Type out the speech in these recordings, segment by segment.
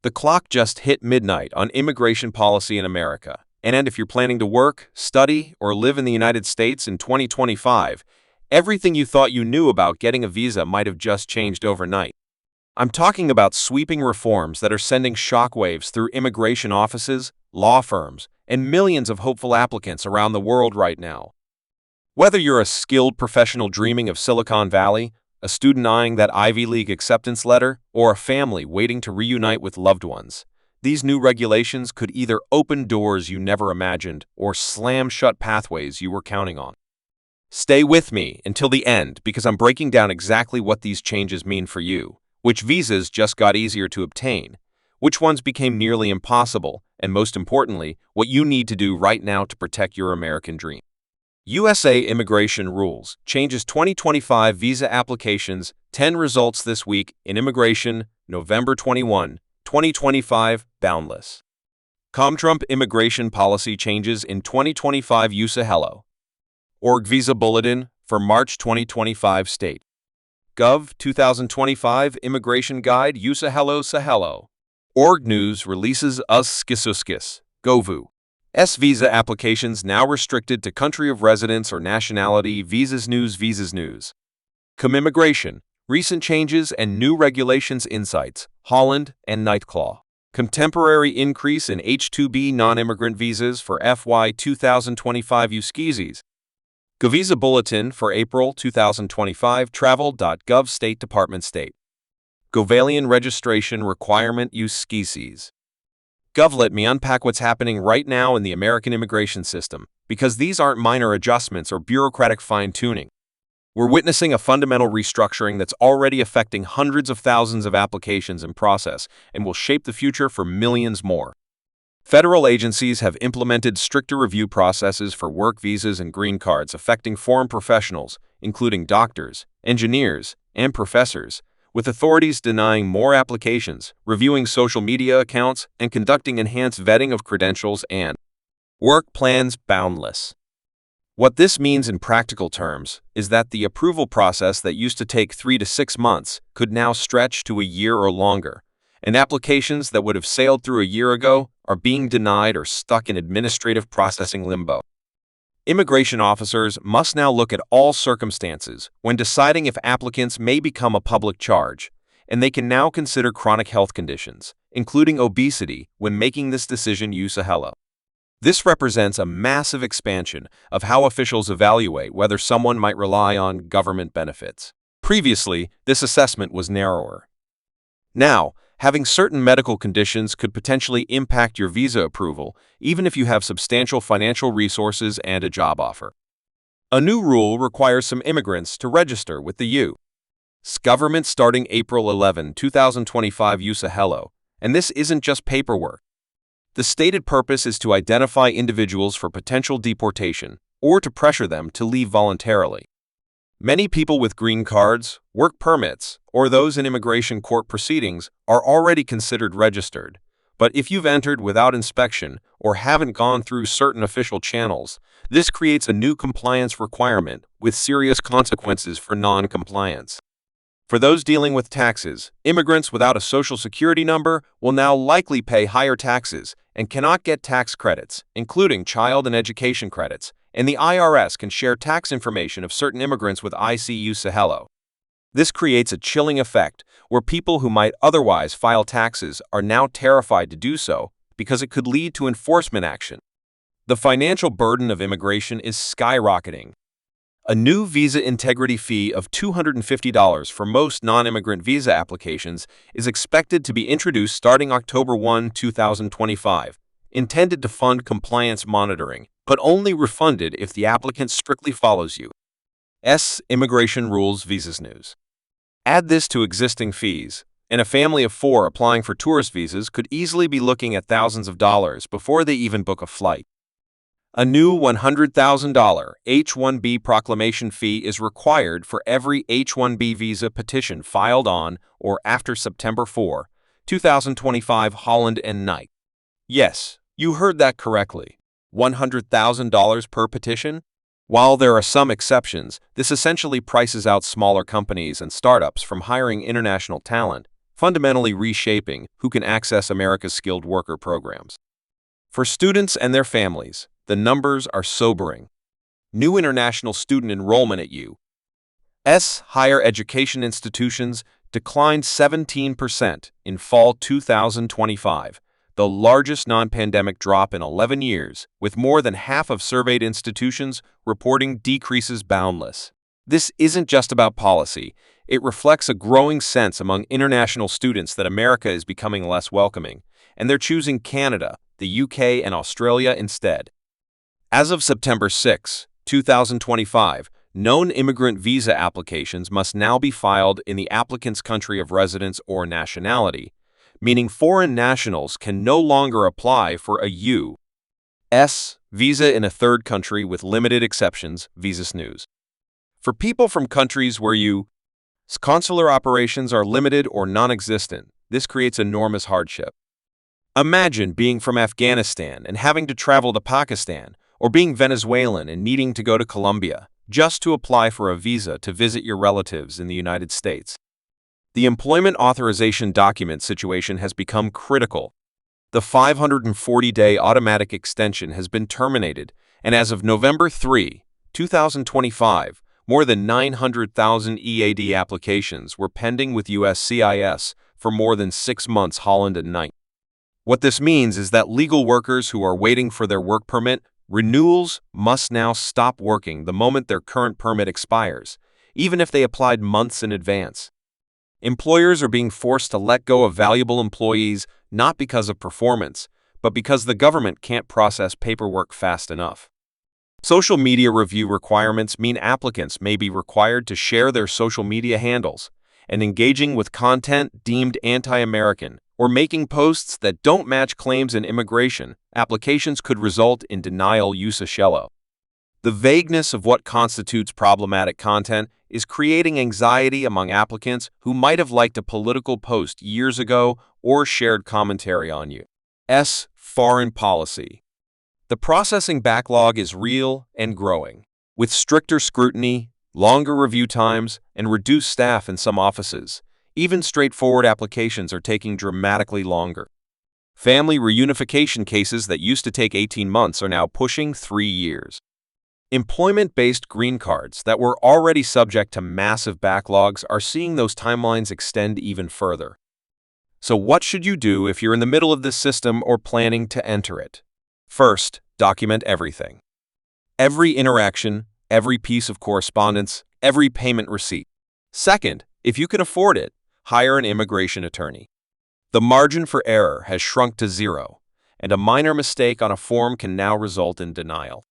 The clock just hit midnight on immigration policy in America. And if you're planning to work, study, or live in the United States in 2025, everything you thought you knew about getting a visa might have just changed overnight. I'm talking about sweeping reforms that are sending shockwaves through immigration offices, law firms, and millions of hopeful applicants around the world right now. Whether you're a skilled professional dreaming of Silicon Valley, a student eyeing that Ivy League acceptance letter, or a family waiting to reunite with loved ones, these new regulations could either open doors you never imagined or slam shut pathways you were counting on. Stay with me until the end because I'm breaking down exactly what these changes mean for you, which visas just got easier to obtain, which ones became nearly impossible, and most importantly, what you need to do right now to protect your American dream. USA Immigration Rules changes 2025 visa applications, 10 results this week in immigration, November 21, 2025, boundless. Trump immigration policy changes in 2025 USA Hello. Org Visa Bulletin for March 2025 State. Gov 2025 Immigration Guide USA Hello Sahello. Org News releases USCIS Govu. Visa applications now restricted to country of residence or nationality. Visas News. Immigration, recent changes and new regulations insights, Holland and Nightclaw. Contemporary increase in H-2B non-immigrant visas for FY 2025 USCIS. Visa Bulletin for April 2025 Travel.gov State Department State. Govalian Registration Requirement USCIS. Let me unpack what's happening right now in the American immigration system, because these aren't minor adjustments or bureaucratic fine-tuning. We're witnessing a fundamental restructuring that's already affecting hundreds of thousands of applications in process and will shape the future for millions more. Federal agencies have implemented stricter review processes for work visas and green cards affecting foreign professionals, including doctors, engineers, and professors, with authorities denying more applications, reviewing social media accounts, and conducting enhanced vetting of credentials and work plans boundless. What this means in practical terms is that the approval process that used to take 3 to 6 months could now stretch to a year or longer, and applications that would have sailed through a year ago are being denied or stuck in administrative processing limbo. Immigration officers must now look at all circumstances when deciding if applicants may become a public charge, and they can now consider chronic health conditions, including obesity, when making this decision. USA Hello. This represents a massive expansion of how officials evaluate whether someone might rely on government benefits. Previously, this assessment was narrower. Now, having certain medical conditions could potentially impact your visa approval, even if you have substantial financial resources and a job offer. A new rule requires some immigrants to register with the U.S. government starting April 11, 2025 USA Hello, and this isn't just paperwork. The stated purpose is to identify individuals for potential deportation or to pressure them to leave voluntarily. Many people with green cards, work permits, or those in immigration court proceedings are already considered registered. But if you've entered without inspection or haven't gone through certain official channels, this creates a new compliance requirement with serious consequences for non-compliance. For those dealing with taxes, immigrants without a social security number will now likely pay higher taxes and cannot get tax credits, including child and education credits, and the IRS can share tax information of certain immigrants with USA Hello. This creates a chilling effect where people who might otherwise file taxes are now terrified to do so because it could lead to enforcement action. The financial burden of immigration is skyrocketing. A new visa integrity fee of $250 for most non-immigrant visa applications is expected to be introduced starting October 1, 2025, intended to fund compliance monitoring, but only refunded if the applicant strictly follows U.S. immigration rules. Visas News. Add this to existing fees, and a family of 4 applying for tourist visas could easily be looking at thousands of dollars before they even book a flight. A new $100,000 H-1B proclamation fee is required for every H-1B visa petition filed on or after September 4, 2025. Holland and Knight. Yes, you heard that correctly. $100,000 per petition? While there are some exceptions, this essentially prices out smaller companies and startups from hiring international talent, fundamentally reshaping who can access America's skilled worker programs. For students and their families, the numbers are sobering. New international student enrollment at U.S. higher education institutions declined 17% in fall 2025, the largest non-pandemic drop in 11 years, with more than half of surveyed institutions reporting decreases boundless. This isn't just about policy. It reflects a growing sense among international students that America is becoming less welcoming, and they're choosing Canada, the UK, and Australia instead. As of September 6, 2025, known immigrant visa applications must now be filed in the applicant's country of residence or nationality, meaning foreign nationals can no longer apply for a U.S. visa in a third country with limited exceptions, USCIS News. For people from countries where U.S. consular operations are limited or non-existent, this creates enormous hardship. Imagine being from Afghanistan and having to travel to Pakistan, or being Venezuelan and needing to go to Colombia just to apply for a visa to visit your relatives in the United States. The employment authorization document situation has become critical. The 540-day automatic extension has been terminated, and as of November 3, 2025, more than 900,000 EAD applications were pending with USCIS for more than 6 months Holland and night. What this means is that legal workers who are waiting for their work permit renewals must now stop working the moment their current permit expires, even if they applied months in advance. Employers are being forced to let go of valuable employees not because of performance, but because the government can't process paperwork fast enough. Social media review requirements mean applicants may be required to share their social media handles, and engaging with content deemed anti-American or making posts that don't match claims in immigration applications could result in denial USCIS. The vagueness of what constitutes problematic content is creating anxiety among applicants who might have liked a political post years ago or shared commentary on U.S. foreign policy. The processing backlog is real and growing. With stricter scrutiny, longer review times, and reduced staff in some offices, even straightforward applications are taking dramatically longer. Family reunification cases that used to take 18 months are now pushing 3 years. Employment-based green cards that were already subject to massive backlogs are seeing those timelines extend even further. So what should you do if you're in the middle of this system or planning to enter it? First, document everything. Every interaction, every piece of correspondence, every payment receipt. Second, if you can afford it, hire an immigration attorney. The margin for error has shrunk to 0, and a minor mistake on a form can now result in denial.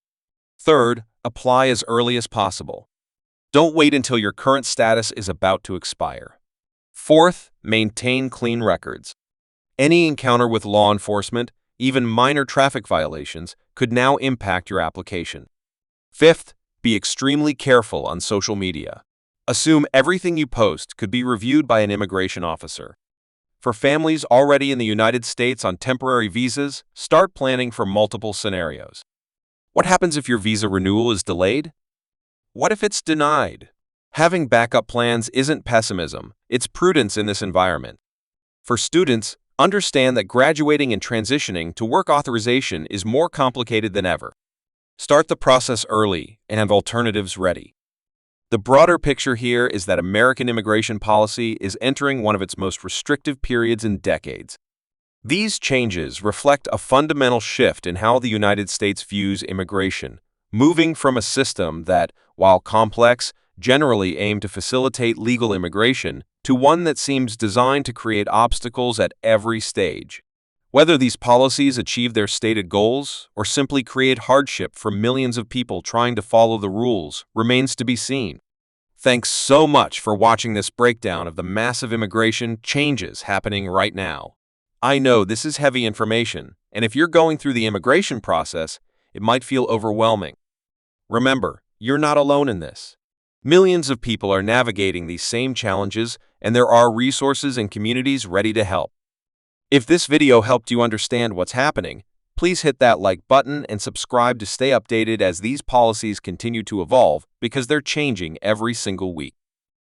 Third, apply as early as possible. Don't wait until your current status is about to expire. Fourth, maintain clean records. Any encounter with law enforcement, even minor traffic violations, could now impact your application. Fifth, be extremely careful on social media. Assume everything you post could be reviewed by an immigration officer. For families already in the United States on temporary visas, start planning for multiple scenarios. What happens if your visa renewal is delayed? What if it's denied? Having backup plans isn't pessimism, it's prudence in this environment. For students, understand that graduating and transitioning to work authorization is more complicated than ever. Start the process early and have alternatives ready. The broader picture here is that American immigration policy is entering one of its most restrictive periods in decades. These changes reflect a fundamental shift in how the United States views immigration, moving from a system that, while complex, generally aimed to facilitate legal immigration, to one that seems designed to create obstacles at every stage. Whether these policies achieve their stated goals or simply create hardship for millions of people trying to follow the rules remains to be seen. Thanks so much for watching this breakdown of the massive immigration changes happening right now. I know this is heavy information, and if you're going through the immigration process, it might feel overwhelming. Remember, you're not alone in this. Millions of people are navigating these same challenges, and there are resources and communities ready to help. If this video helped you understand what's happening, please hit that like button and subscribe to stay updated as these policies continue to evolve because they're changing every single week.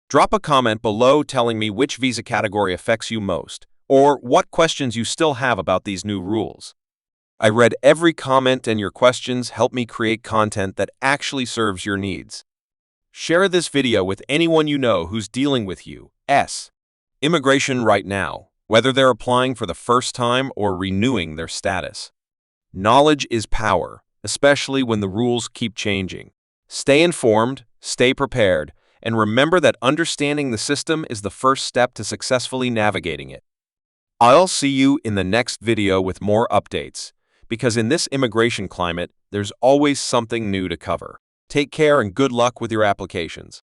Drop a comment below telling me which visa category affects you most, or what questions you still have about these new rules. I read every comment, and your questions help me create content that actually serves your needs. Share this video with anyone you know who's dealing with U.S. immigration right now, whether they're applying for the first time or renewing their status. Knowledge is power, especially when the rules keep changing. Stay informed, stay prepared, and remember that understanding the system is the first step to successfully navigating it. I'll see you in the next video with more updates, because in this immigration climate, there's always something new to cover. Take care and good luck with your applications.